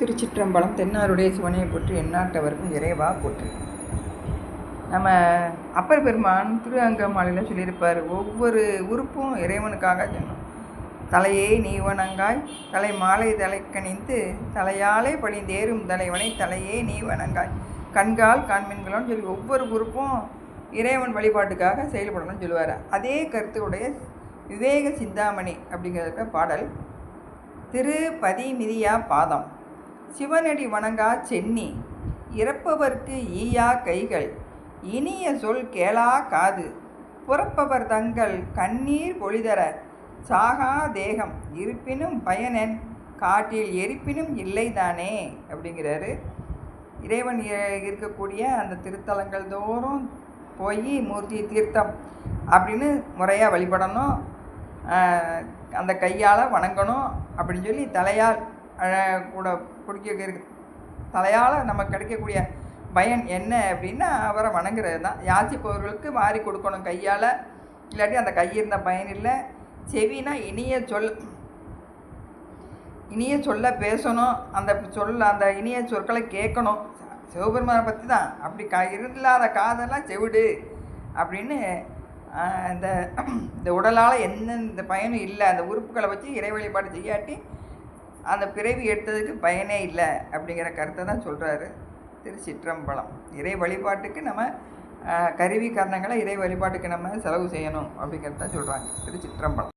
திருச்சிற்றம்பலம். தென்னாருடைய சிவனையை போற்றி, எந்நாட்டவருக்கும் இறைவா போற்றி. நம்ம அப்பர் பெருமான் திரு அங்கமாலையில் சொல்லியிருப்பார், ஒவ்வொரு உறுப்பும் இறைவனுக்காக சொன்னோம். தலையே நீ வணங்காய், தலை மாலை தலைக்கணிந்து தலையாலே பழிந்தேறும் தலைவனை தலையே நீ வணங்காய், கண்கால் காண்மீன்களோன்னு சொல்லி ஒவ்வொரு உறுப்பும் இறைவன் வழிபாட்டுக்காக செயல்படணும்னு சொல்லுவார். அதே கருத்துடைய விவேக சிந்தாமணி அப்படிங்கிறதுக்கு பாடல், திரு பதிமிதியா பாதம் சிவனடி வணங்கா சென்னி, இறப்பவர்க்கு ஈயா கைகள், இனிய சொல் கேளா காது, புறப்பவர் தங்கள் கண்ணீர் பொழிதர சாகா தேகம், இருப்பினும் பயனன் காட்டில் எரிப்பினும் இல்லைதானே அப்படிங்கிறாரு. இறைவன் இருக்கக்கூடிய அந்த திருத்தலங்கள் தோறும் போய் மூர்த்தி தீர்த்தம் அப்படின்னு முறையாக வழிபடணும், அந்த கையால் வணங்கணும் அப்படின்னு சொல்லி தலையால் கூட பிடிக்க தலையால் நமக்கு கிடைக்கக்கூடிய பயன் என்ன அப்படின்னா அவரை வணங்குறது தான். யாசிப்பவர்களுக்கு வாரி கொடுக்கணும் கையால், இல்லாட்டி அந்த கையிருந்த பயன் இல்லை. செவினா இனிய சொல்ல பேசணும், அந்த இனிய சொற்களை கேட்கணும். சிவபெருமானை பற்றி தான். அப்படி இல்லாத காதெல்லாம் செவிடு அப்படின்னு இந்த உடலால் எந்த பயனும் இல்லை. அந்த உறுப்புகளை வச்சு இறை வழிபாடு செய்யாட்டி அந்த பிறவி எடுத்ததுக்கு பயனே இல்லை அப்படிங்கிற கருத்தை தான் சொல்கிறாரு திருச்சிற்றம்பலம். இறை வழிபாட்டுக்கு நம்ம கருவி காரணங்களை இறை வழிபாட்டுக்கு நம்ம செலவு செய்யணும் அப்படிங்கிறது தான் சொல்கிறாங்க திருச்சிற்றம்பலம்.